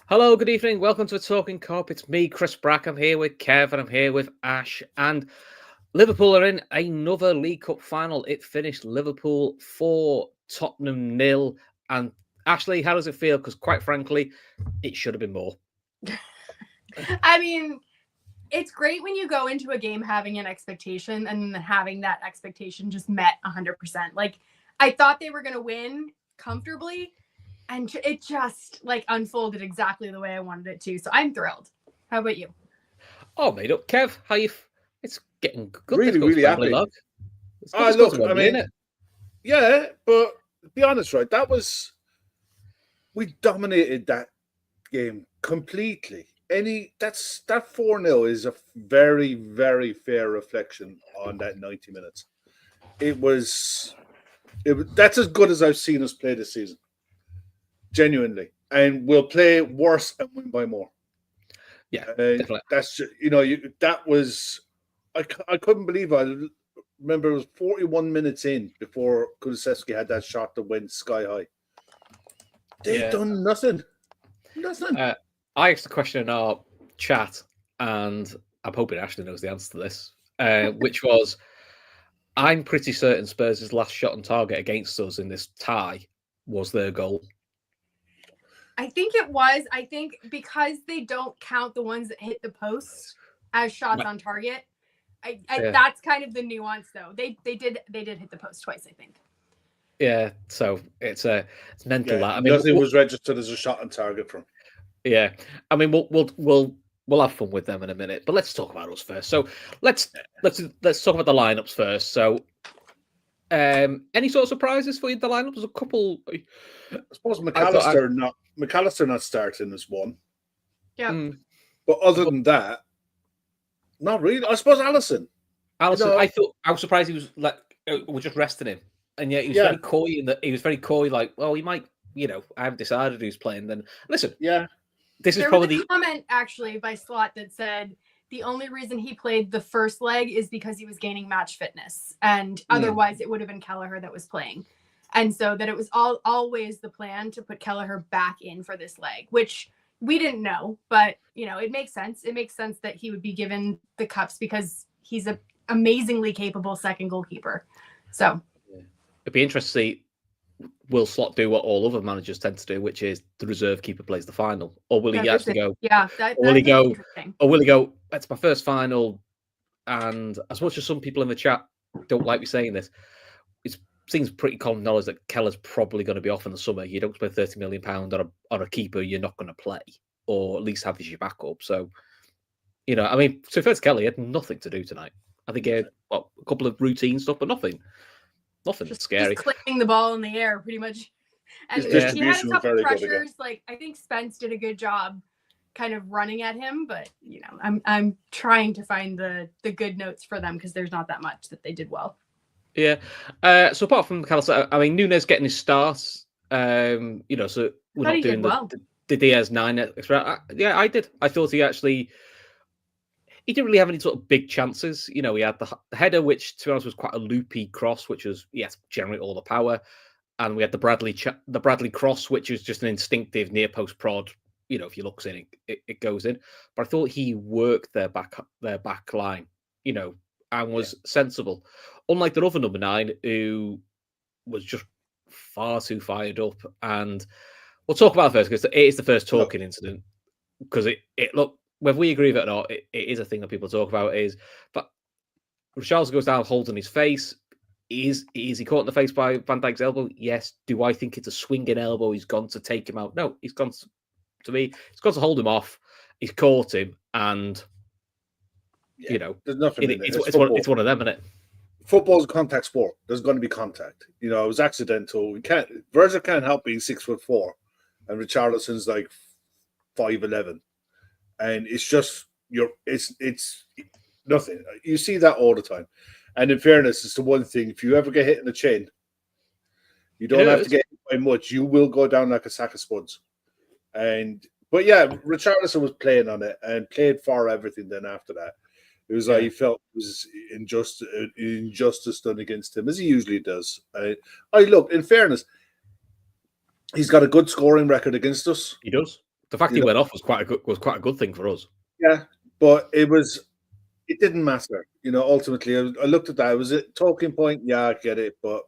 Hello, good evening. Welcome to Talkin Kop. It's me, Chris Brack. I'm here with Kev and I'm here with Ash. And Liverpool are in another League Cup final. It finished Liverpool 4, Tottenham 0. And Ashley, how does it feel? Because quite frankly, it should have been more. I mean, it's great when you go into a game having an expectation and then having that expectation just met 100%. Like, I thought they were going to win comfortably, and it just unfolded exactly the way I wanted it to. So I'm thrilled. How about you? Oh, made up. Kev, how you... It's getting good. Really happy. Look. Yeah, but to be honest, right, we dominated that game completely. That 4-0 is a very, very fair reflection on that 90 minutes. That's as good as I've seen us play this season. Genuinely. And we'll play worse and win by more. Yeah, definitely. That's just, I couldn't believe I remember it was 41 minutes in before Kulusevski had that shot that went sky high. They've done nothing. I asked a question in our chat, and I'm hoping Ashley knows the answer to this, which was, I'm pretty certain Spurs' last shot on target against us in this tie was their goal. I think it was. I think because they don't count the ones that hit the post as shots on target. That's kind of the nuance, though. They did hit the post twice, I think. Yeah, so it's mental. I mean, nothing was registered as a shot on target from. Yeah, I mean, we'll have fun with them in a minute, but let's talk about us first. So let's talk about the lineups first. So, any sort of surprises for you? The lineup was a couple. I suppose McAllister not starting as one. Yeah, but other than that, not really. I suppose Alisson. I was surprised he was we're just resting him, and yet he was very coy. He was very coy, like, well, he might. I haven't decided who's playing. Then listen. Yeah. There was a comment actually by Slot that said the only reason he played the first leg is because he was gaining match fitness, and otherwise it would have been Kelleher that was playing, and so that it was always the plan to put Kelleher back in for this leg, which we didn't know, but it makes sense. It makes sense that he would be given the cups because he's an amazingly capable second goalkeeper. So it'd be interesting to see. Will Slot do what all other managers tend to do, which is the reserve keeper plays the final, or will he actually go? Yeah, will he go? Or will he go? That's my first final, and as much as some people in the chat don't like me saying this, it seems pretty common knowledge that Keller's probably going to be off in the summer. You don't spend £30 million on a keeper you're not going to play, or at least have as your backup. So, I mean, so first Kelly had nothing to do tonight. I think he had a couple of routine stuff, but nothing scary. Just clicking the ball in the air, pretty much. And he had a couple pressures. Like, I think Spence did a good job kind of running at him, but I'm trying to find the good notes for them because there's not that much that they did well. Yeah. So apart from McAllister, I mean, Nunes getting his starts. So we're not doing the Diaz 9. Yeah, I did. I thought he didn't really have any sort of big chances. He had the header, which to be honest was quite a loopy cross, which was generate all the power, and we had the Bradley cross, which was just an instinctive near post prod. If you look in, it goes in. But I thought he worked their back line, and was sensible. Unlike the other number 9, who was just far too fired up. And we'll talk about it first because it is the first talking incident. Because whether we agree with it or not, it is a thing that people talk about. But Richarlison goes down holding his face. Is he caught in the face by Van Dijk's elbow? Yes. Do I think it's a swinging elbow? He's gone to take him out. No, he's gone he's gone to hold him off. He's caught him, and there's nothing. It's one of them, isn't it? Football's a contact sport. There's going to be contact. It was accidental. Virgil can't help being 6'4", and Richarlison's like 5'11". And it's just it's nothing. You see that all the time. And in fairness, it's the one thing. If you ever get hit in the chin, you don't have to get hit by much. You will go down like a sack of spuds. But yeah, Richarlison was playing on it and played for everything. Then after that, it was like he felt it was injustice done against him, as he usually does. Look, in fairness, he's got a good scoring record against us. He does. The fact he went off was quite a good thing for us. Yeah, but it didn't matter. Ultimately, I looked at that. Was it talking point? Yeah, I get it, but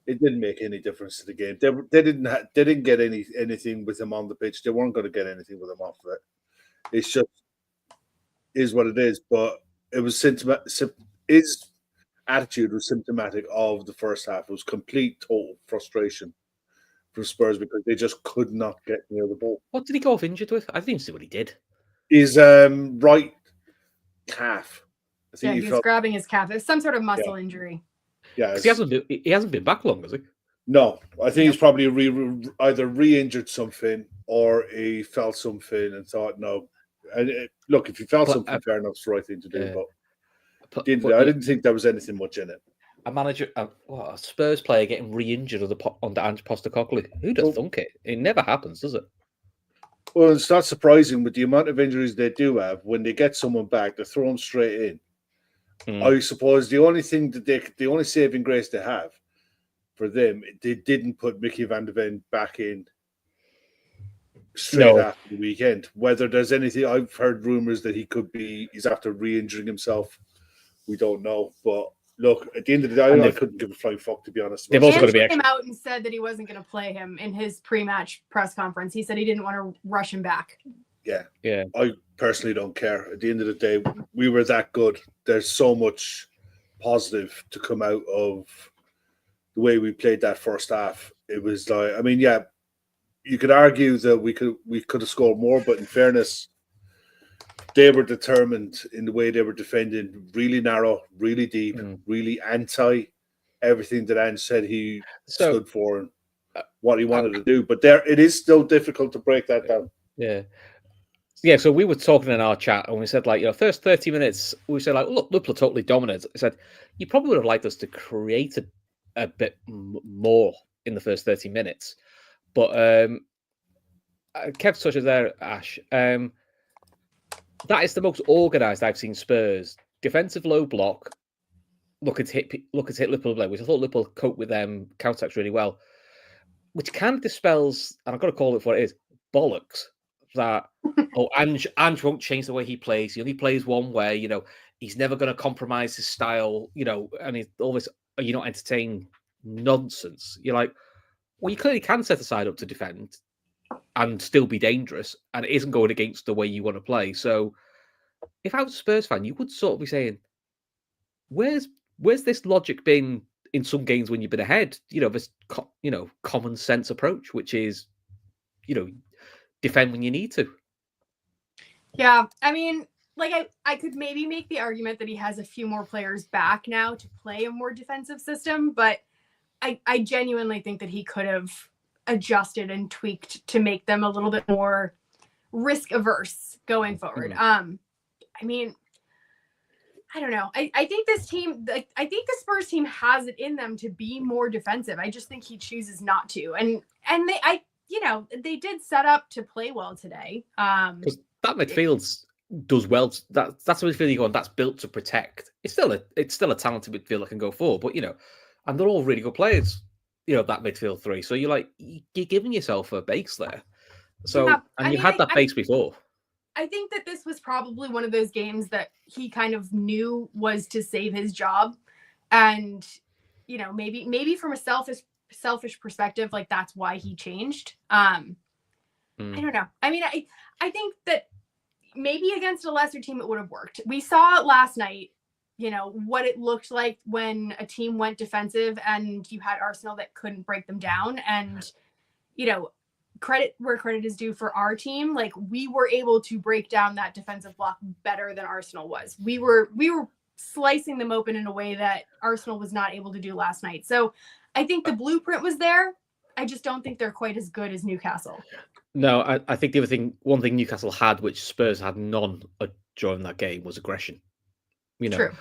it didn't make any difference to the game. They didn't get anything with him on the pitch. They weren't going to get anything with him off of it. It's just is what it is. But it was his attitude was symptomatic of the first half. It was complete total frustration from Spurs because they just could not get near the ball. What did he go off injured with? I didn't even see what he did. His right calf. I think he was grabbing his calf. There's some sort of muscle injury. Yeah, he hasn't been back long, has he? No, I think he's probably either re-injured something or he felt something and thought no. And look, if he felt something, fair enough, it's the right thing to do. But I didn't think there was anything much in it. A manager, a Spurs player getting re-injured under Ange Postecoglou. Who'd have thunk it? It never happens, does it? Well, it's not surprising with the amount of injuries they do have. When they get someone back, they throw them straight in. I suppose the only saving grace they have for them, they didn't put Mickey van der Ven back in straight after the weekend. Whether there's anything, I've heard rumors that he's after re-injuring himself. We don't know, but look, at the end of the day, I couldn't give a flying fuck, to be honest. They've also got to be came out and said that he wasn't going to play him in his pre-match press conference. He said he didn't want to rush him back. Yeah. I personally don't care. At the end of the day, we were that good. There's so much positive to come out of the way we played that first half. It was like, you could argue that we could have scored more, but in fairness, they were determined in the way they were defending, really narrow, really deep, really anti everything that Ange said he stood for and what he wanted to do. But it is still difficult to break that down. Yeah, so we were talking in our chat and we said, first 30 minutes, we said, look, Liverpool totally dominated. I said, you probably would have liked us to create a bit more in the first 30 minutes. But Kev touches there, Ash. That is the most organised I've seen Spurs. Defensive low block. Look at hit Liverpool, which I thought Liverpool coped with them counterattacks really well, which kind of dispels, and I've got to call it for what it is, bollocks. That Ange won't change the way he plays. He only plays one way. He's never going to compromise his style. And he's always not entertain nonsense. You're like, well, you clearly can set a side up to defend and still be dangerous, and it isn't going against the way you want to play. So, if I was a Spurs fan, you would sort of be saying, "Where's this logic been in some games when you've been ahead?" This common sense approach, which is, defend when you need to. Yeah, I could maybe make the argument that he has a few more players back now to play a more defensive system, but I genuinely think that he could have adjusted and tweaked to make them a little bit more risk averse going forward. I don't know. I think this team, I think the Spurs team has it in them to be more defensive. I just think he chooses not to. And they did set up to play well today. Because that midfield does well. That's a midfield you go on. That's built to protect. It's still a talented midfield that can go forward, but and they're all really good players. That midfield three. So you're giving yourself a base there. So you had that base before. I think that this was probably one of those games that he kind of knew was to save his job, and maybe from a selfish perspective, that's why he changed. I don't know. I think that maybe against a lesser team it would have worked. We saw last night, what it looked like when a team went defensive and you had Arsenal that couldn't break them down. And, credit where credit is due for our team. We were able to break down that defensive block better than Arsenal was. We were slicing them open in a way that Arsenal was not able to do last night. So I think the blueprint was there. I just don't think they're quite as good as Newcastle. No, I think one thing Newcastle had, which Spurs had none during that game, was aggression. True.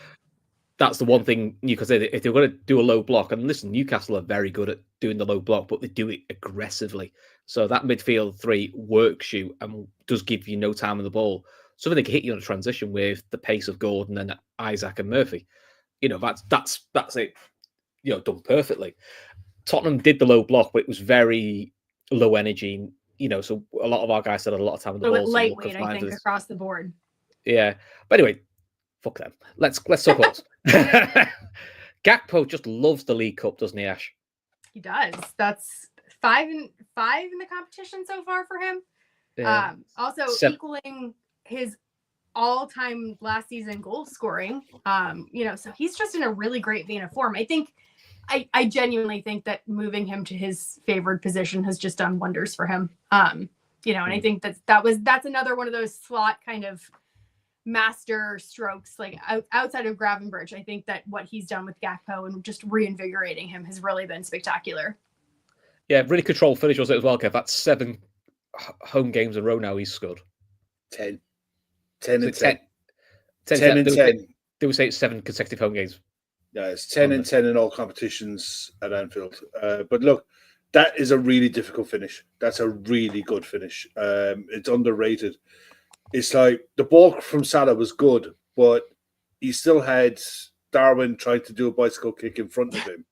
That's the one thing Newcastle, if they're going to do a low block, and listen, Newcastle are very good at doing the low block, but they do it aggressively. So that midfield three works you and does give you no time on the ball. So they can hit you on a transition with the pace of Gordon and Isaac and Murphy. That's it. Done perfectly. Tottenham did the low block, but it was very low energy. so a lot of our guys still had a lot of time on the ball. ball. Lightweight, I think, across the board. Yeah. But anyway, fuck them. Let's talk about Gakpo just loves the League Cup, doesn't he, Ash? He does. That's 5 in the competition so far for him. Yeah. Also equaling his all-time last season goal scoring. So he's just in a really great vein of form. I genuinely think that moving him to his favored position has just done wonders for him. And I think that's another one of those slot kind of master strokes, like outside of Gravenberch. I think that what he's done with Gakpo and just reinvigorating him has really been spectacular. Yeah, really controlled finish was it as well, Kev. That's 7 home games in a row now he's scored. 10 and 10. 10 and 10. They would say it's 7 consecutive home games. Yeah, it's 10 and 10 in all competitions at Anfield. But look, that is a really difficult finish. That's a really good finish. It's underrated. It's like the ball from Salah was good, but he still had Darwin trying to do a bicycle kick in front of him.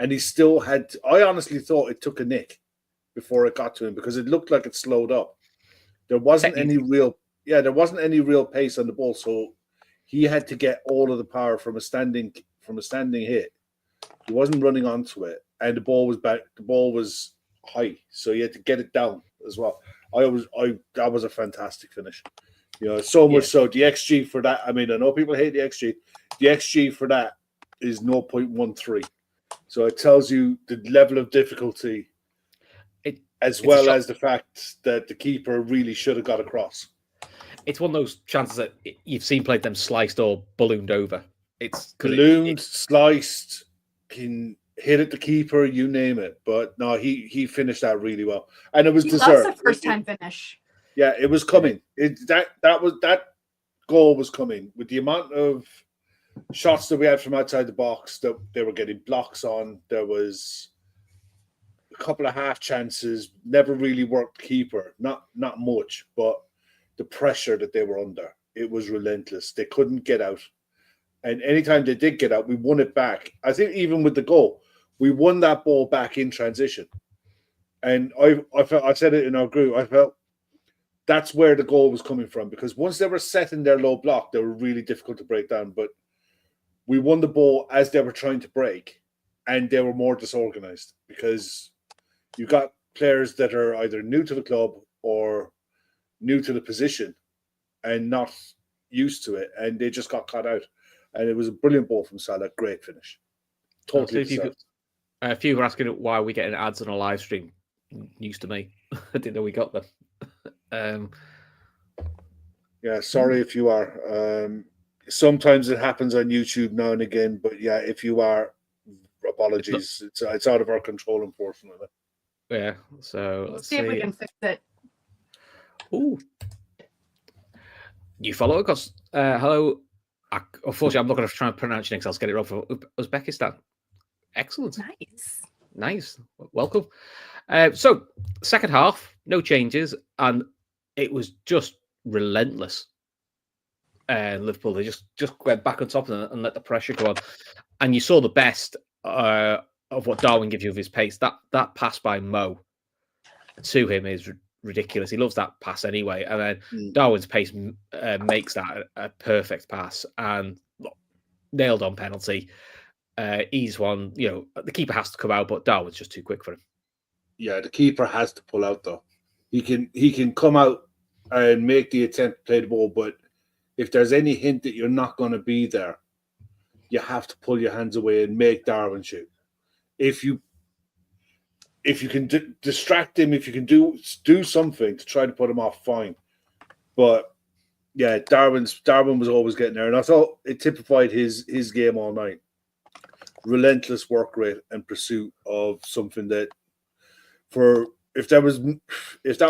And he still had, I honestly thought it took a nick before it got to him because it looked like it slowed up. There wasn't any real pace on the ball, so he had to get all of the power from a standing hit. He wasn't running onto it, and the ball was back. The ball was high, so he had to get it down as well. That was a fantastic finish. So much so the XG for that. I mean, I know people hate the XG. The XG for that is 0.13. So it tells you the level of difficulty, as well as the fact that the keeper really should have got across. It's one of those chances that you've seen played them sliced or ballooned over. It's ballooned, sliced, can hit at the keeper, you name it. But no, he finished that really well, and it was deserved. Loves a first-time finish. Yeah, it was coming. That goal was coming with the amount of shots that we had from outside the box that they were getting blocks on. There was a couple of half chances, never really worked keeper, not much, but the pressure that they were under, it was relentless. They couldn't get out. And anytime they did get out, we won it back. I think even with the goal, we won that ball back in transition. And I said it in our group, I felt that's where the goal was coming from, because once they were set in their low block, they were really difficult to break down. But we won the ball as they were trying to break, and they were more disorganized because you got players that are either new to the club or new to the position and not used to it, and they just got caught out. And it was a brilliant ball from Salah. Great finish. Totally. A few were asking why are we getting ads on a live stream. News to me. I didn't know we got them. Yeah, sorry if you are. Sometimes it happens on YouTube now and again, but yeah, if you are, apologies. It's out of our control, unfortunately. Yeah, so let's see if we can fix it. Ooh. You follow it? Because, hello. Unfortunately, I'm not going to try and pronounce your name because I'll get it wrong for Uzbekistan. Excellent. Nice. Welcome. So, second half, no changes, and it was just relentless. Liverpool, they just went back on top of them and let the pressure go on. And you saw the best of what Darwin gives you of his pace. That pass by Mo to him is ridiculous. He loves that pass anyway. And then Darwin's pace makes that a perfect pass and nailed on penalty. He's one, the keeper has to come out, but Darwin's just too quick for him. Yeah, the keeper has to pull out though. He can come out and make the attempt to play the ball, but if there's any hint that you're not going to be there, you have to pull your hands away and make Darwin shoot. If you can distract him, if you can do something to try to put him off, fine. But yeah, Darwin was always getting there, and I thought it typified his game all night. Relentless work rate and pursuit of something that, if that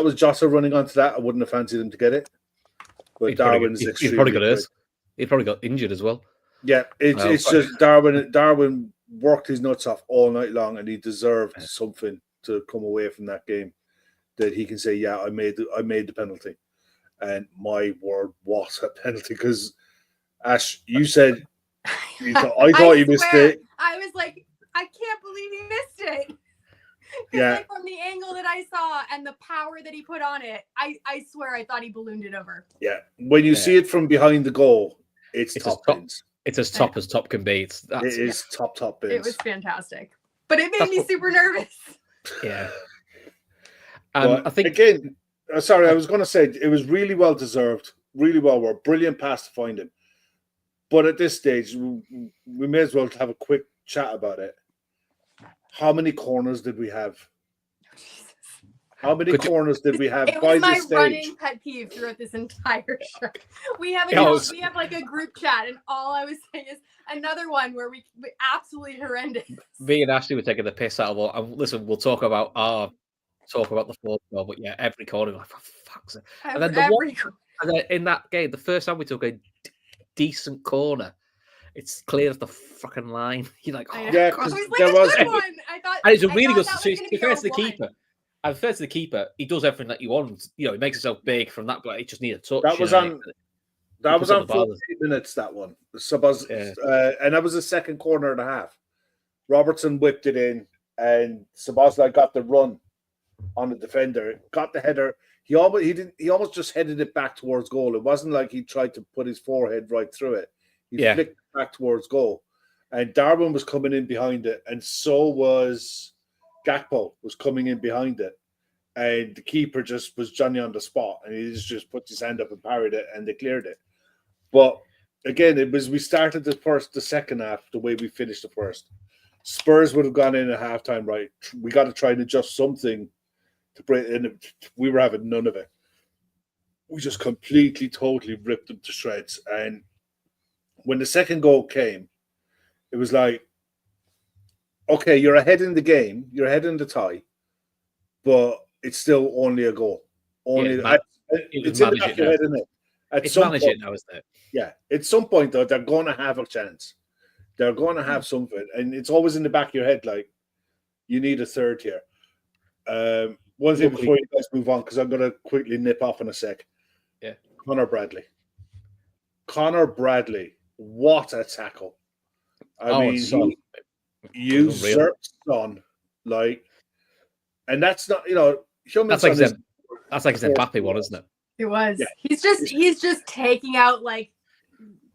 was Jota running onto that, I wouldn't have fancied him to get it. But Darwin's extremely. He's probably got hurt. He probably got injured as well. Yeah, it's just Darwin worked his nuts off all night long, and he deserved something to come away from that game that he can say, yeah, I made the penalty. And my word, what a penalty. Because Ash, you said I thought you missed it. I was like, I can't believe he missed it. Yeah. Like from the angle that I I saw and the power that he put on it, I swear I thought he ballooned it over. Yeah. When you see it from behind the goal, it's top bins. It's as top as top can be. It is top bins. It was fantastic. But it made me super nervous. Yeah. I think again, sorry, I was going to say it was really well deserved, really well worked, brilliant pass to find him. But at this stage, we may as well have a quick chat about it. How many corners did we have? How many corners did we have? It was my running pet peeve throughout this entire show. We have like a group chat, and all I was saying is another one where we absolutely horrendous. Me and Ashley were taking the piss out of all. And listen, we'll talk about the fourth goal, but yeah, every corner, like for fuck's sake. And then in that game, the first time we took a decent corner, it's clear as the fucking line. You're like, yeah, because there was one. I thought, and it's a really good. To be fair to the keeper. And fair to the keeper, he does everything that you want. You know, he makes himself big from that, but he just needed a touch. That was on 48 minutes, that one. And that was the second corner and a half. Robertson whipped it in, and Szoboszlai got the run on the defender, got the header. He almost just headed it back towards goal. It wasn't like he tried to put his forehead right through it. He flicked it back towards goal. And Darwin was coming in behind it, and so was Gakpo was coming in behind it, and the keeper just was Johnny on the spot, and he just put his hand up and parried it, and they cleared it. But again, we started the second half the way we finished the first. Spurs would have gone in at halftime, right? We got to try and adjust something to break in. We were having none of it. We just completely, totally ripped them to shreds. And when the second goal came, it was like, okay, you're ahead in the game, you're ahead in the tie, but it's still only a goal. It's in the back of your head, isn't it? It's managing it now, isn't it? Yeah. At some point, though, they're going to have a chance. They're going to have something. And it's always in the back of your head, like, you need a third here. One thing before you guys move on, because I'm going to quickly nip off in a sec. Yeah. Connor Bradley, what a tackle. I mean, usurped Son, and that's not, that's like his Mbappe one, isn't it? It was. Yeah. He's just taking out like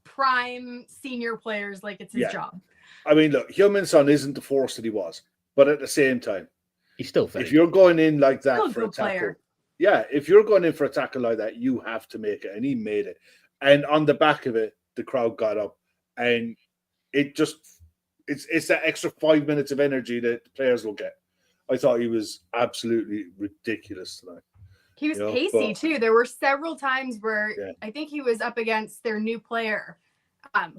prime senior players like it's his job. I mean, look, Heung-min Son isn't the force that he was, but at the same time, he's still fair. If you're going in like that for a tackle, if you're going in for a tackle like that, you have to make it, and he made it. And on the back of it, the crowd got up, and it just. It's that extra 5 minutes of energy that the players will get. I thought he was absolutely ridiculous tonight. He was pacey too. There were several times where I think he was up against their new player,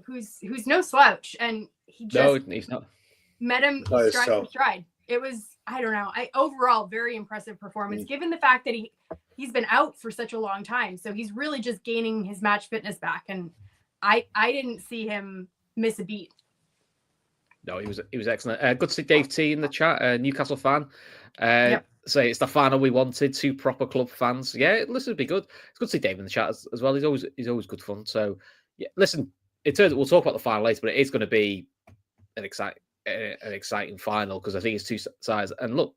who's no slouch, and he just he's not. Met him stride for stride. It was, I don't know. Overall very impressive performance, given the fact that he's been out for such a long time. So he's really just gaining his match fitness back, and I didn't see him miss a beat. No, he was excellent. Good to see Dave T in the chat, Newcastle fan. Say it's the final we wanted. 2 proper club fans. Yeah, listen, it'd be good. It's good to see Dave in the chat as well. He's always good fun. So yeah, listen. We'll talk about the final later, but it is going to be an exciting final because I think it's two sides. And look,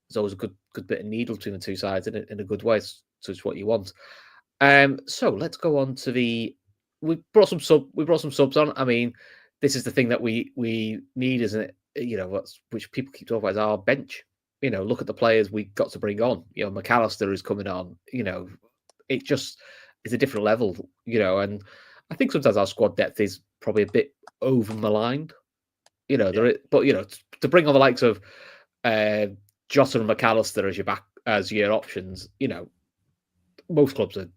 there's always a good bit of needle between the two sides in a good way. So it's what you want. So let's go on to we brought some subs on. I mean, this is the thing that we need, isn't it? Which people keep talking about is our bench. Look at the players we got to bring on. McAllister is coming on. It just is a different level. And I think sometimes our squad depth is probably a bit over maligned. But to bring on the likes of Jota and McAllister as your options. Most clubs are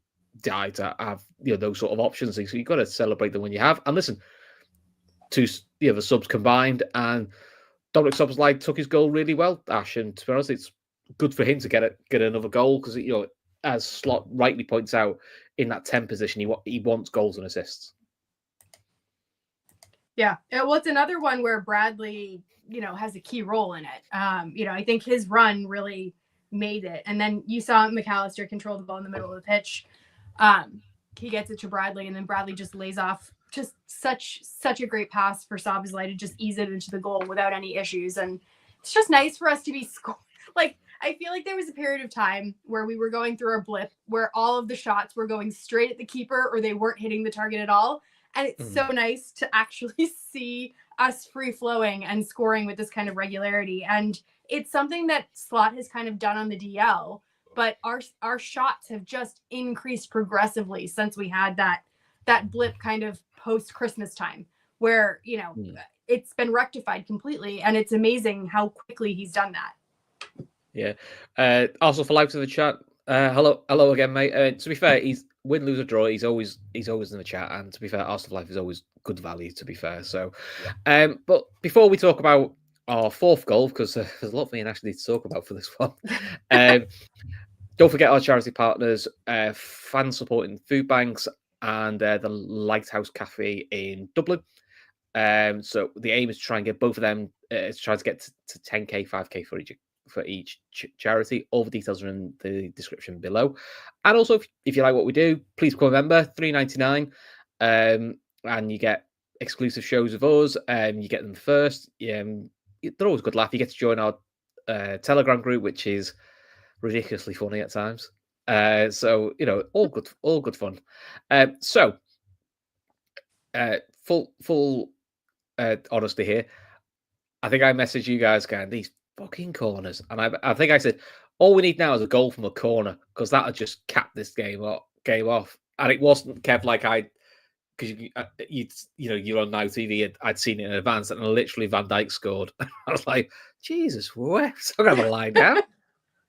die to have those sort of options. So you've got to celebrate them when you have. And listen. The subs combined, and Dominic Szoboszlai took his goal really well, Ash. And to be honest, it's good for him to get another goal because as Slot rightly points out, in that 10 position, he wants goals and assists. Yeah, well, it's another one where Bradley, has a key role in it. I think his run really made it, and then you saw McAllister control the ball in the middle of the pitch. He gets it to Bradley, and then Bradley just lays off. Just such a great pass for Szoboszlai to just ease it into the goal without any issues. And it's just nice for us to be like I feel like there was a period of time where we were going through a blip where all of the shots were going straight at the keeper or they weren't hitting the target at all. And it's so nice to actually see us free flowing and scoring with this kind of regularity. And it's something that Slot has kind of done on the DL, but our shots have just increased progressively since we had that blip kind of post Christmas time where, you know, it's been rectified completely. And it's amazing how quickly he's done that. Yeah. Also for likes of the chat, hello again, mate. To be fair, he's win, lose or draw. He's always in the chat, and to be fair, Arsenal Life is always good value. To be fair, so, but before we talk about our fourth goal, because there's a lot for me and Ashley to talk about for this one. Don't forget our charity partners, fan supporting food banks, and the Lighthouse Cafe in Dublin. So the aim is to try and get both of them. To try to get to 10k, 5k for each charity. All the details are in the description below. And also, if you like what we do, please become a member. $3.99, and you get exclusive shows of us. You get them first. They're always good laugh. You get to join our Telegram group, which is ridiculously funny at times. So you know, all good fun. So full honesty here. I think I messaged you guys going, these fucking corners, and I think I said all we need now is a goal from a corner because that'll just cap this game off. And it wasn't Kev like because you're on Now TV. I'd seen it in advance, and literally Van Dijk scored. I was like, Jesus, we're gonna lie down.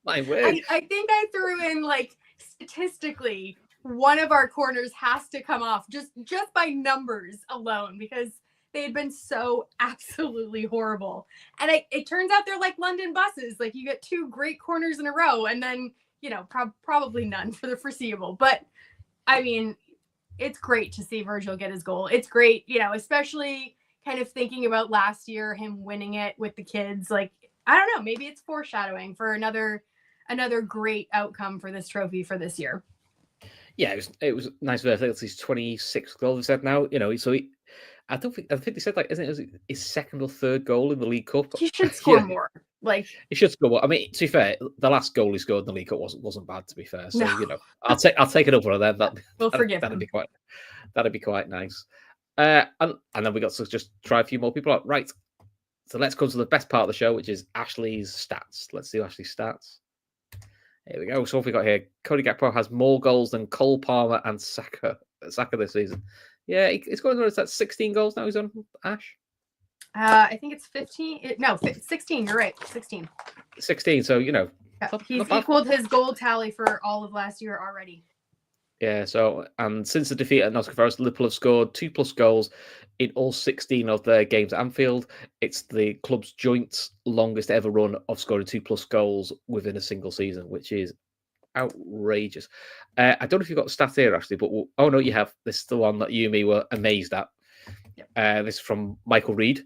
My word. I think I threw in like statistically one of our corners has to come off just by numbers alone because they had been so absolutely horrible. And it turns out they're like London buses. Like you get two great corners in a row and then, you know, probably none for the foreseeable. But I mean, it's great to see Virgil get his goal. It's great, you know, especially kind of thinking about last year, him winning it with the kids. Like, I don't know, maybe it's foreshadowing for another great outcome for this trophy for this year. Yeah, it was nice. I think it's his 26th goal. They said now, you know, so I think they said like, isn't it his second or third goal in the League Cup? He should score more. Like he should score more. I mean, to be fair, the last goal he scored in the League Cup wasn't bad. To be fair, so you know, I'll take it up one of them. That'd be quite nice. And then we got to just try a few more people out. Right. So let's come to the best part of the show, which is Ashley's stats. Let's do Ashley's stats. Here we go. So what we got here? Cody Gakpo has more goals than Cole Palmer and Saka this season. Yeah, he's going on. That's 16 goals now. He's on, Ash. I think it's 15. No, 16. You're right. 16. 16. So you know, he's equaled his goal tally for all of last year already. Yeah. So and since the defeat at Nottingham Forest, Liverpool have scored 2+ goals in all 16 of their games at Anfield. It's the club's joint longest ever run of scoring 2+ goals within a single season, which is outrageous. I don't know if you've got the stat here, actually, but oh no, you have. This is the one that you and me were amazed at. Yep. This is from Michael Reed.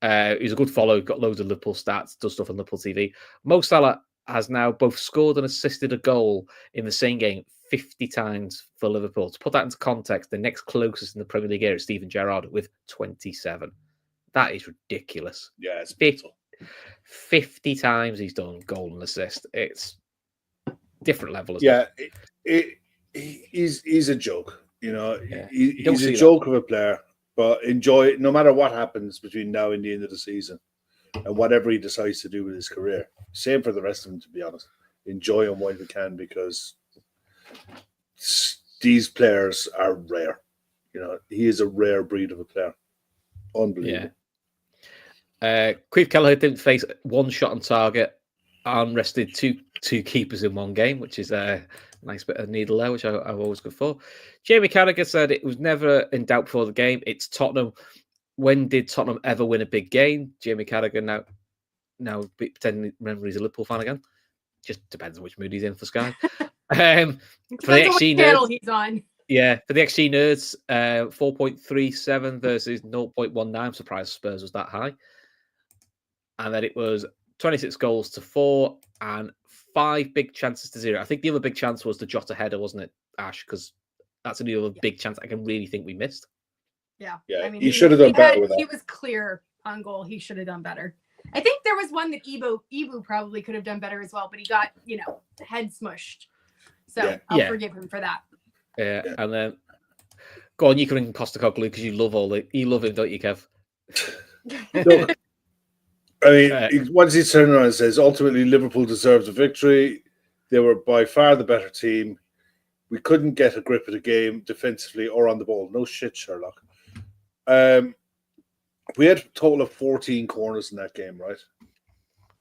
He's a good follow, got loads of Liverpool stats, does stuff on Liverpool TV. Mo Salah has now both scored and assisted a goal in the same game 50 times for Liverpool. To put that into context, the next closest in the Premier League era is Steven Gerrard with 27. That is ridiculous. Yeah, it's 50 times he's done goal and assist. It's different level. He's a joke. You know, he's a joke of a player. But enjoy it no matter what happens between now and the end of the season, and whatever he decides to do with his career. Same for the rest of them, to be honest. Enjoy him while we can because these players are rare. You know, he is a rare breed of a player. Unbelievable. Yeah. Queef Kelleher didn't face one shot on target, arm-rested two keepers in one game, which is a nice bit of needle there, which I've always good for. Jamie Carragher said it was never in doubt before the game. It's Tottenham. When did Tottenham ever win a big game? Jamie Carragher now pretending remember he's a Liverpool fan again. Just depends on which mood he's in for Sky. For the XG nerds, he's on. Yeah, for the XG nerds, 4.37 versus 0.19. I'm surprised Spurs was that high. And then it was 26 goals to 4 and 5 big chances to 0. I think the other big chance was the Jota header, wasn't it, Ash? Because that's the other big chance I can really think we missed. Yeah. Yeah, I mean, he should have done better with that. He was clear on goal. He should have done better. I think there was one that Ibu probably could have done better as well, but he got, head smushed. So I'll forgive him for that. Yeah, and then go on, you can ring Postecoglou because you love you love him, don't you, Kev? Look, I mean, once he turned around and says, ultimately Liverpool deserves a victory. They were by far the better team. We couldn't get a grip of the game defensively or on the ball. No shit, Sherlock. We had a total of 14 corners in that game, right?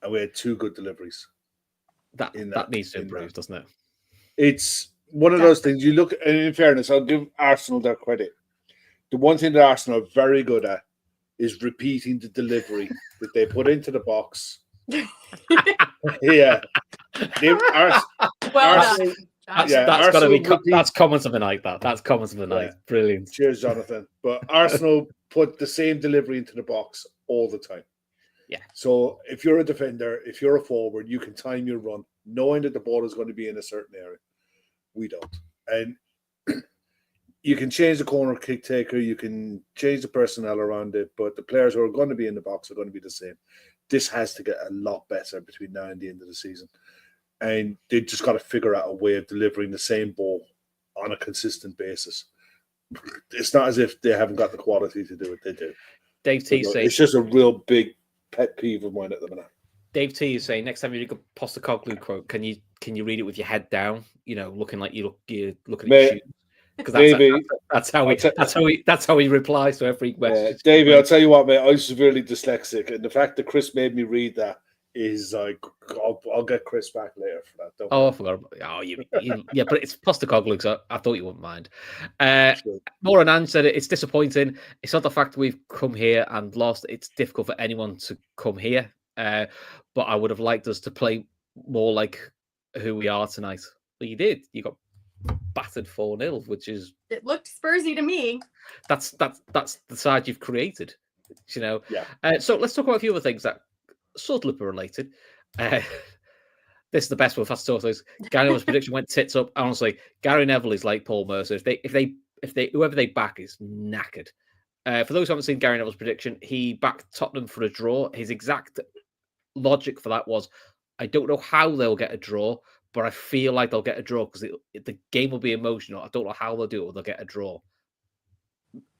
And we had 2 good deliveries. That needs to improve, doesn't it? It's one of those things. You look, and in fairness, I'll give Arsenal their credit. The one thing that Arsenal are very good at is repeating the delivery that they put into the box. Yeah. Well done. That's comments of the night. That's comments of the night. Brilliant. Cheers, Jonathan. But Arsenal put the same delivery into the box all the time. Yeah. So if you're a defender, if you're a forward, you can time your run, knowing that the ball is going to be in a certain area. We don't. And you can change the corner kick taker, you can change the personnel around it, but the players who are going to be in the box are going to be the same. This has to get a lot better between now and the end of the season. And they just got to figure out a way of delivering the same ball on a consistent basis. It's not as if they haven't got the quality to do it. They do. Dave T saying it's just a real big pet peeve of mine at the minute. Dave T is saying next time you read a Postecoglou quote, can you read it with your head down? Looking like you're looking at your shoes. Because that's how he replies to every message. Davey, I'll tell you what, mate. I'm severely dyslexic, and the fact that Chris made me read that is like, I'll get Chris back later for that. I forgot about it. Oh, yeah, but it's Postecoglou, so I thought you wouldn't mind. Moran Ann said it's disappointing. It's not the fact we've come here and lost. It's difficult for anyone to come here, but I would have liked us to play more like who we are tonight. But you did. You got battered 4-0, which is it looked Spursy to me. That's the side you've created, Yeah. So let's talk about a few other things that sort of Liverpool related. This is the best one. Fast Tortoise. Gary Neville's prediction went tits up. Honestly, Gary Neville is like Paul Mercer. If they whoever they back is knackered. For those who haven't seen Gary Neville's prediction, he backed Tottenham for a draw. His exact logic for that was, I don't know how they'll get a draw, but I feel like they'll get a draw because the game will be emotional. I don't know how they'll do it, or they'll get a draw.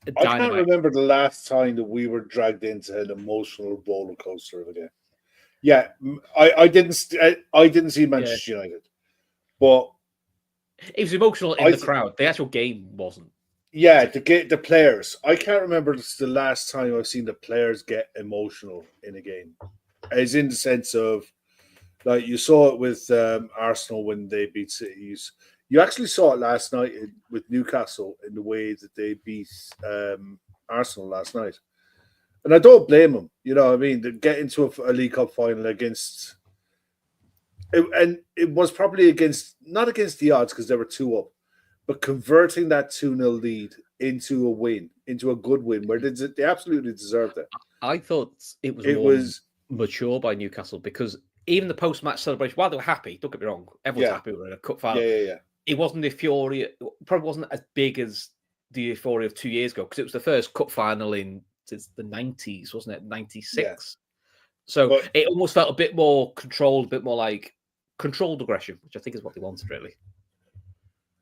I can't remember the last time that we were dragged into an emotional roller coaster of a game. Yeah, I didn't see Manchester United, but it was emotional in the crowd. The actual game wasn't. Yeah, the players. I can't remember the last time I've seen the players get emotional in a game, as in the sense of, like, you saw it with Arsenal when they beat City. You actually saw it last night with Newcastle in the way that they beat Arsenal last night. And I don't blame them. You know what I mean? To get into a League Cup final against... And it was probably not against the odds because they were 2 up, but converting that 2-0 lead into a win, into a good win, where they absolutely deserved it. I thought it was mature by Newcastle because even the post-match celebration, while they were happy, don't get me wrong, everyone's happy we're in a cup final. Yeah. It wasn't the euphoria, probably wasn't as big as the euphoria of 2 years ago because it was the first cup final since the 90s, wasn't it? 96. Yeah. So it almost felt a bit more controlled, a bit more like controlled aggression, which I think is what they wanted, really.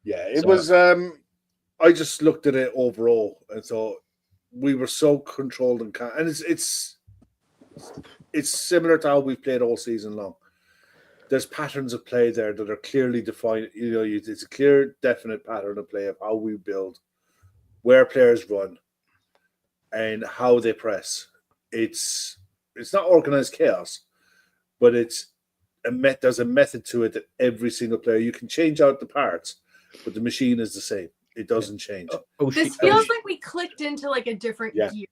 Yeah, it was. I just looked at it overall and thought we were so controlled and it's similar to how we've played all season long. There's patterns of play there that are clearly defined. You know, it's a clear, definite pattern of play of how we build, where players run, and how they press. It's not organized chaos, but there's a method to it that every single player, you can change out the parts, but the machine is the same. It doesn't change. This feels like we clicked into like a different gear.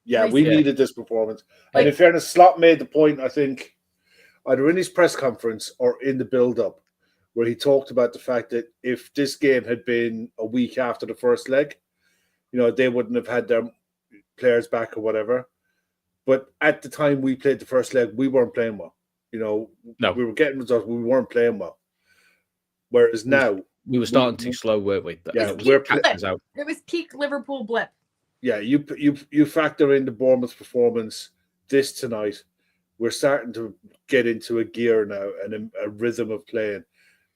Yeah, we needed this performance. And in fairness, Slot made the point, I think, either in his press conference or in the build-up, where he talked about the fact that if this game had been a week after the first leg, you know, they wouldn't have had their players back or whatever. But at the time we played the first leg, we weren't playing well. You know, we were getting results, we weren't playing well. Whereas now... We were starting too slow, weren't we? It was peak Liverpool blip. Yeah, you factor in the Bournemouth performance this tonight, we're starting to get into a gear now and a rhythm of playing.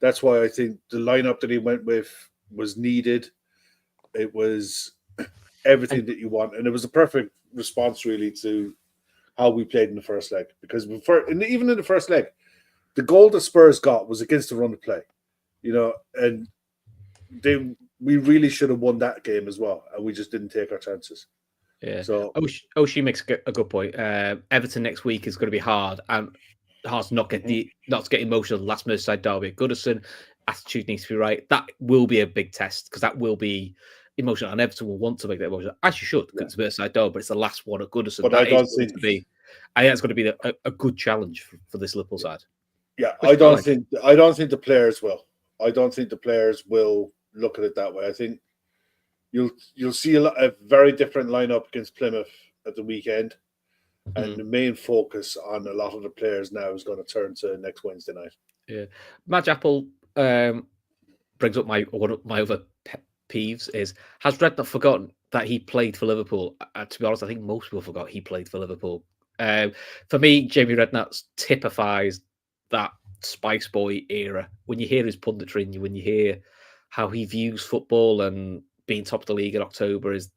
That's why I think the lineup that he went with was needed. It was everything that you want, and it was a perfect response, really, to how we played in the first leg. Because even in the first leg, the goal that Spurs got was against the run of play, and we really should have won that game as well, and we just didn't take our chances. Yeah. So she makes a good point. Everton next week is going to be hard, and hard to not get emotional. The last Merseyside derby at Goodison, attitude needs to be right. That will be a big test because that will be emotional, and Everton will want to make that emotional. As you should, because it's Merseyside derby, but it's the last one at Goodison. But I think it's going to be a good challenge for this Liverpool side. Yeah, I don't think the players will. I don't think the players will look at it that way. I think you'll see a very different lineup against Plymouth at the weekend, and the main focus on a lot of the players now is going to turn to next Wednesday night. Yeah, Madge Apple brings up one of my other pet peeves is, has Redknapp forgotten that he played for Liverpool? To be honest, I think most people forgot he played for Liverpool. For me, Jamie Redknapp typifies that Spice Boy era. When you hear his punditry and when you hear how he views football and being top of the league in October is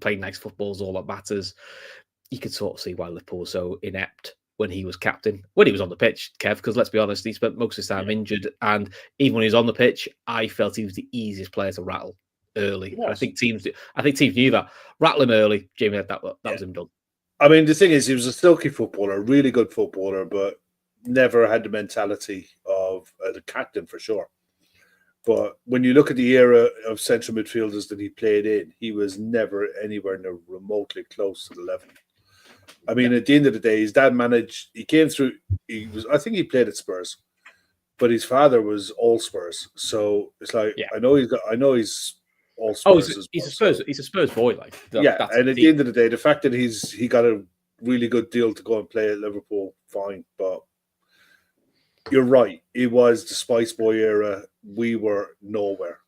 playing nice football is all that matters, you could sort of see why Liverpool was so inept when he was captain, when he was on the pitch, Kev, because let's be honest, he spent most of his time injured, and even when he was on the pitch, I felt he was the easiest player to rattle early. I think teams knew that. Rattle him early, Jamie, that was him done. I mean, the thing is, he was a silky footballer, really good footballer, but never had the mentality of the captain for sure. But when you look at the era of central midfielders that he played in, he was never anywhere near remotely close to the level. I mean, at the end of the day, his dad managed. He came through. I think he played at Spurs, but his father was all Spurs. So it's like I know he's all Spurs. He's a Spurs boy, like and at the end of the day, the fact that he got a really good deal to go and play at Liverpool, fine. But you're right. It was the Spice Boy era. We were nowhere.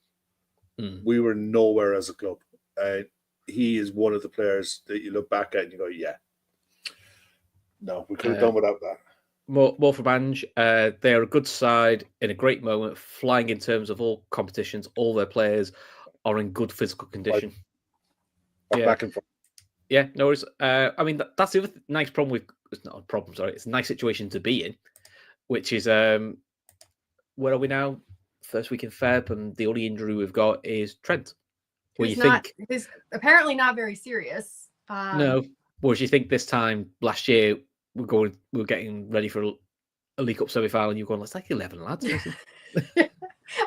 We were nowhere as a club. And he is one of the players that you look back at and you go, yeah. No, we could have done without that. More for Banj. They're a good side in a great moment, flying in terms of all competitions. All their players are in good physical condition. Back and forth. Yeah, no worries. I mean, that's the other nice problem with... It's not a problem, sorry. It's a nice situation to be in, which is... where are we now? First week in Feb, and the only injury we've got is Trent. He's apparently not very serious. No. Whereas you think this time last year, we're getting ready for a League Cup semi-final, and you're going, let's take 11 lads.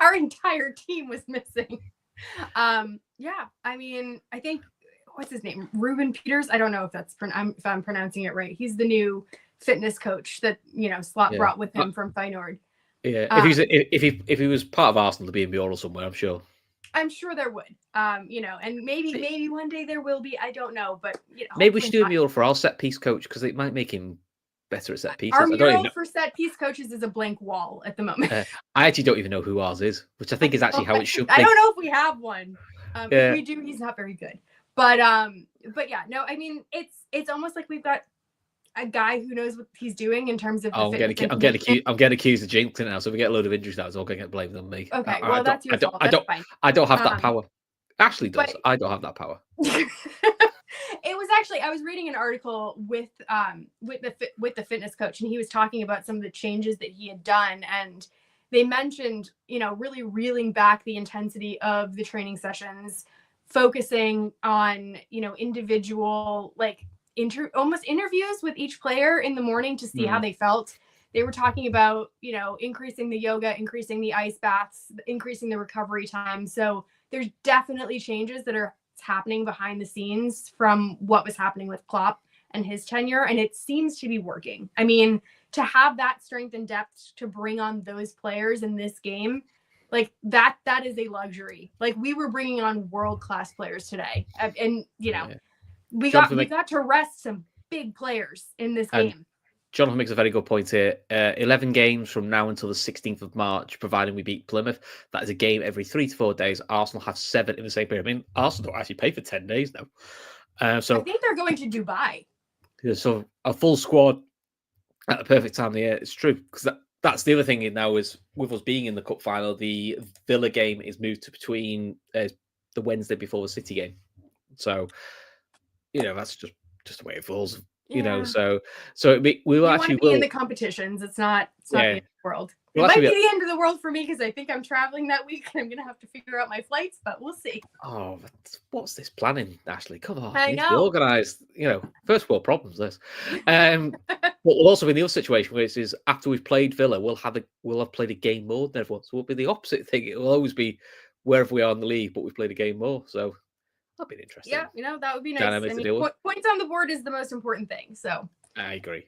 Our entire team was missing. I mean, I think, what's his name? Ruben Peters. I don't know if I'm pronouncing it right. He's the new fitness coach that, Slot brought with him from Feyenoord. Yeah, if he was part of Arsenal, there'd be in Bjorn somewhere, I'm sure. I'm sure there would, and maybe one day there will be. I don't know, but maybe we should do a mural for our set piece coach because it might make him better at set pieces. Our mural for set piece coaches is a blank wall at the moment. I actually don't even know who ours is, which I think is actually how it should be. I don't know if we have one. If we do, he's not very good. But yeah, no, I mean it's almost like we've got a guy who knows what he's doing in terms of. I'm getting accused of jinxing now. So if we get a load of injuries now, it's all going to get blamed on me. Okay, that's your fault. I don't have that power. Ashley does. But I don't have that power. It was actually, I was reading an article with the fitness coach, and he was talking about some of the changes that he had done, and they mentioned, really reeling back the intensity of the training sessions, focusing on, individual almost interviews with each player in the morning to see how they felt. They were talking about, increasing the yoga, increasing the ice baths, increasing the recovery time. So there's definitely changes that are happening behind the scenes from what was happening with Klopp and his tenure. And it seems to be working. I mean, to have that strength and depth to bring on those players in this game, that is a luxury. We were bringing on world-class players today. And, we got to rest some big players in this game. Jonathan makes a very good point here. 11 games from now until the 16th of March, providing we beat Plymouth. That is a game every 3 to 4 days. Arsenal have 7 in the same period. I mean, Arsenal don't actually pay for 10 days now. So I think they're going to Dubai. So a full squad at the perfect time of the year. It's true, because that's the other thing now is with us being in the cup final, the Villa game is moved to between the Wednesday before the City game. So, that's just the way it falls. So we'll actually be in the competitions. It's not the end of the world. It might be the end of the world for me because I think I'm traveling that week and I'm going to have to figure out my flights, but we'll see. Oh, what's this planning, Ashley? Come on, I you need know. to be organised. First world problems. This. But we'll also be in the other situation, which is after we've played Villa, we'll have played a game more than everyone. So we'll be the opposite thing. It will always be wherever we are in the league, but we've played a game more. So that'd be interesting. Yeah, that would be nice. Points on the board is the most important thing. So I agree.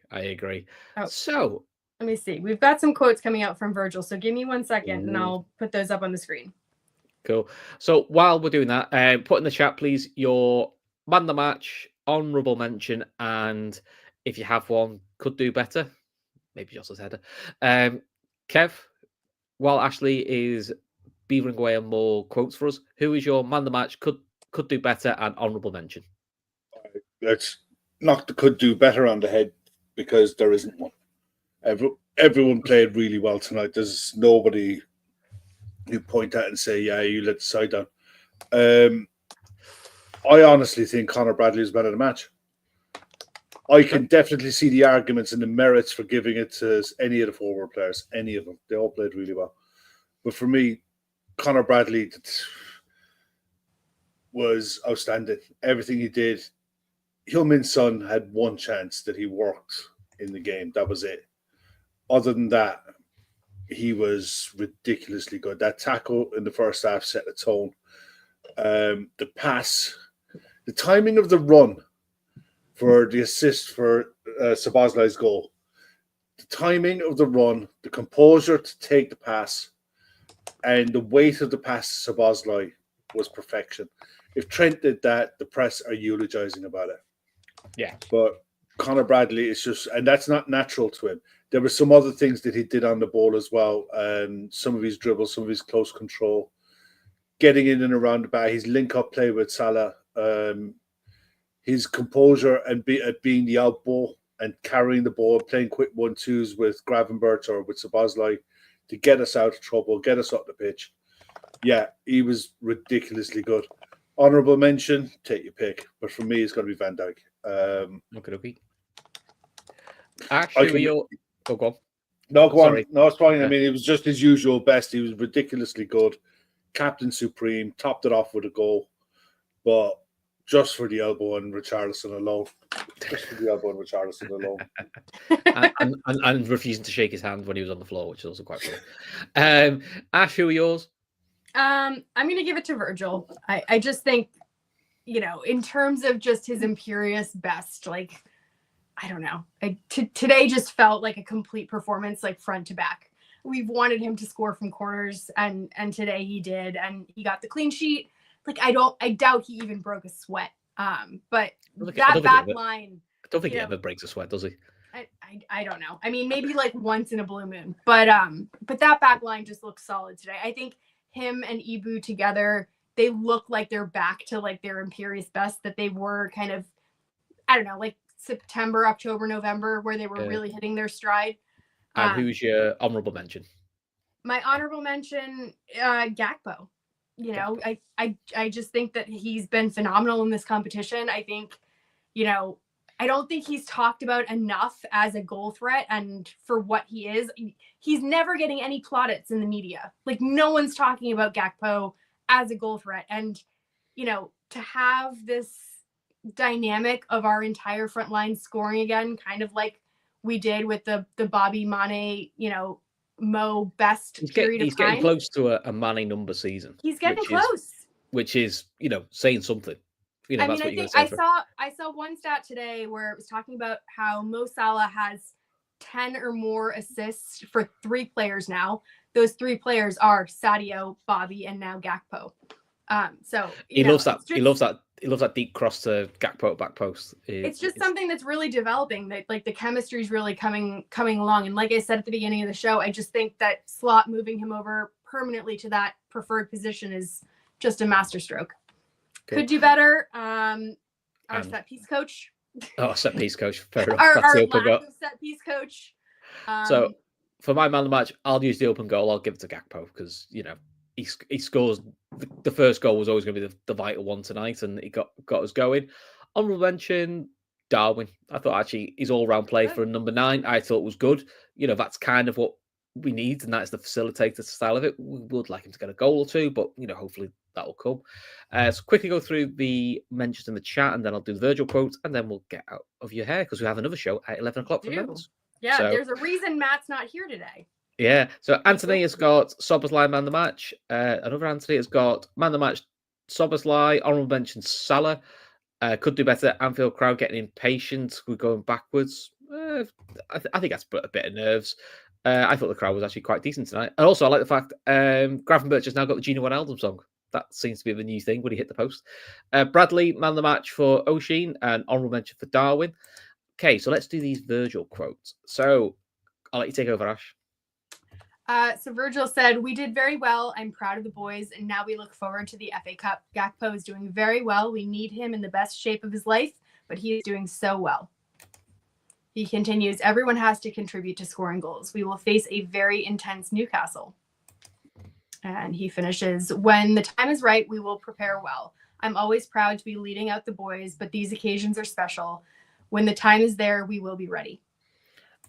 Oh. So let me see. We've got some quotes coming out from Virgil. So give me 1 second and I'll put those up on the screen. Cool. So while we're doing that, put in the chat, please, your man of the match, honourable mention, and if you have one, could do better. Maybe just as header. Kev, while Ashley is beavering away on more quotes for us, who is your man of the match, could do better, and honourable mention? Let's knock the could do better on the head because there isn't one. Everyone played really well tonight. There's nobody you point at and say, yeah, you let the side down. I honestly think Conor Bradley is better than the match. I can definitely see the arguments and the merits for giving it to any of the forward players, any of them. They all played really well. But for me, Conor Bradley was outstanding. Everything he did. Heung-min Son had one chance that he worked in the game. That was it. Other than that, he was ridiculously good. That tackle in the first half set the tone. The pass, the timing of the run for the assist for Szoboszlai's goal. The timing of the run, the composure to take the pass, and the weight of the pass to Szoboszlai was perfection. If Trent did that, the press are eulogizing about it. Yeah. But Conor Bradley is just, and that's not natural to him. There were some other things that he did on the ball as well. Some of his dribbles, some of his close control, getting in and around the back, his link-up play with Salah, his composure and being the out ball and carrying the ball, playing quick 1-2s with Gravenberch or with Szoboszlai to get us out of trouble, get us up the pitch. Yeah, he was ridiculously good. Honourable mention, take your pick. But for me, it's got to be Van Dijk. Okay. Actually, go on. No, go on. No, it's fine. I mean, it was just his usual best. He was ridiculously good. Captain supreme, topped it off with a goal. But just for the elbow and Richarlison alone. and refusing to shake his hand when he was on the floor, which is also quite funny. Ash, who are yours? I'm going to give it to Virgil. I just think, in terms of just his imperious best, like, I don't know. Today just felt like a complete performance, like front to back. We've wanted him to score from corners, and today he did, and he got the clean sheet. Like, I doubt he even broke a sweat. But that back line. I don't think he ever breaks a sweat, does he? I don't know. I mean, maybe like once in a blue moon. But that back line just looks solid today. I think him and Ibu together, they look like they're back to like their imperious best that they were kind of, I don't know, like September, October, November, where they were really hitting their stride. And who's your honourable mention? My honourable mention, Gakpo. I just think that he's been phenomenal in this competition. I think, I don't think he's talked about enough as a goal threat, and for what he is, he's never getting any plaudits in the media. Like, no one's talking about Gakpo as a goal threat. And, to have this dynamic of our entire front line scoring again, kind of like we did with the Bobby Mane, Mo best period of time. He's getting close to a Mane number season. He's getting close. Which is, saying something. I mean, I think I saw one stat today where it was talking about how Mo Salah has 10 or more assists for 3 players now. Those 3 players are Sadio, Bobby, and now Gakpo. So he loves that. He loves that deep cross to Gakpo back post. It's just something that's really developing. That like the chemistry is really coming along. And like I said at the beginning of the show, I just think that Slot moving him over permanently to that preferred position is just a masterstroke. Cool. Could do better. Our set piece coach, Oh, set piece coach. Fair enough. Our That's the lack open goal. of set piece coach. So for my man of the match, I'll use the open goal. I'll give it to Gakpo because he scores. The first goal was always going to be the vital one tonight, and he got us going. Honorable mention, Darwin. I thought actually his all-round play for a number 9, I thought was good. That's kind of what we need, and that's the facilitator style of it. We would like him to get a goal or two, but hopefully that'll come. So quickly go through the mentions in the chat, and then I'll do the Virgil quotes, and then we'll get out of your hair because we have another show at 11 o'clock for members. Yeah, so, there's a reason Matt's not here today. Yeah, so Anthony has got Szoboszlai man the match. Another Anthony has got man the match, Szoboszlai. Honorable mention, Salah. Could do better. Anfield crowd getting impatient. We're going backwards. I think that's a bit of nerves. I thought the crowd was actually quite decent tonight. And also, I like the fact Gravenberch has now got the Gino Wijnaldum song. That seems to be the new thing when he hit the post. Bradley, man of the match for O'Sheen, and honorable mention for Darwin. Okay, so let's do these Virgil quotes. So I'll let you take over, Ash. So Virgil said, "We did very well. I'm proud of the boys, and now we look forward to the FA Cup. Gakpo is doing very well. We need him in the best shape of his life, but he is doing so well." He continues, "Everyone has to contribute to scoring goals. We will face a very intense Newcastle." And he finishes, "When the time is right, we will prepare well. I'm always proud to be leading out the boys, but these occasions are special. When the time is there, we will be ready."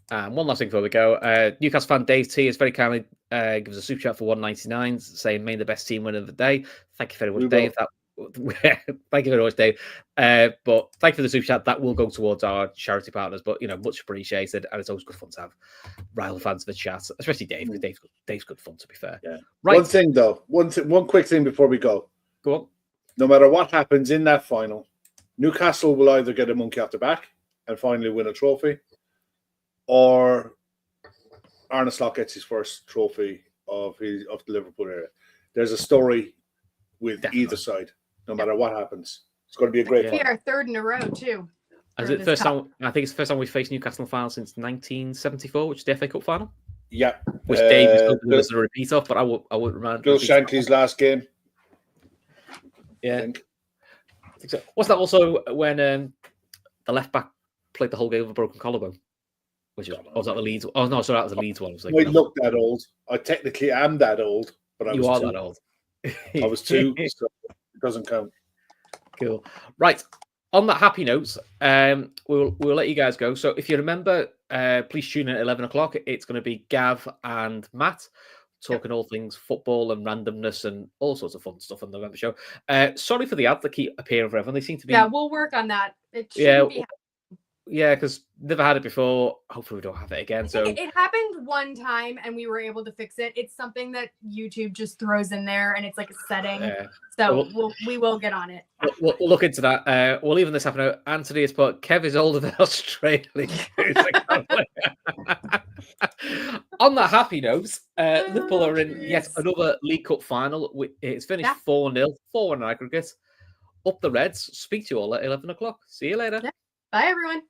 One last thing before we go. Newcastle fan Dave T has very kindly gives a super chat for 199, saying "Main the best team winner of the day." Thank you very much, Dave. Thank you very much, Dave. But thank you for the super chat. That will go towards our charity partners. But much appreciated, and it's always good fun to have rival fans of the chat, especially Dave, because Dave's good fun. To be fair, yeah. Right. One thing though, one quick thing before we go. Go on. No matter what happens in that final, Newcastle will either get a monkey off the back and finally win a trophy, or Arne Slot gets his first trophy of the Liverpool era. There's a story with either side, no matter what happens. It's going to be a great final. Our third in a row, too. Is it first time? I think it's the first time we faced Newcastle in the final since 1974, which is the FA Cup final. Yeah. Which Dave is hoping was a repeat of, but I wouldn't remember. Bill Shankly's last game. Yeah. I think so. Was that also when the left back played the whole game with a broken collarbone? Which was that the Leeds? Oh no, sorry, that was the Leeds one. I look that old. I technically am that old, but you are that old. I was 2, so it doesn't count. Cool. Right. On that happy note, we'll let you guys go. So if you remember, please tune in at 11 o'clock. It's going to be Gav and Matt talking all things football and randomness and all sorts of fun stuff on the November show. Sorry for the ads that keep appearing for everyone. They seem to be. Yeah, we'll work on that. It shouldn't be. Yeah, because never had it before. Hopefully, we don't have it again. So it happened one time, and we were able to fix it. It's something that YouTube just throws in there, and it's like a setting. So we will get on it. We'll look into that. We'll leave this happen out. Anthony has put Kev is older than Australia. On that happy note, Liverpool are in yet another League Cup final. It's finished 4-0, 4-1 aggregate. Up the Reds. Speak to you all at 11 o'clock. See you later. Bye, everyone.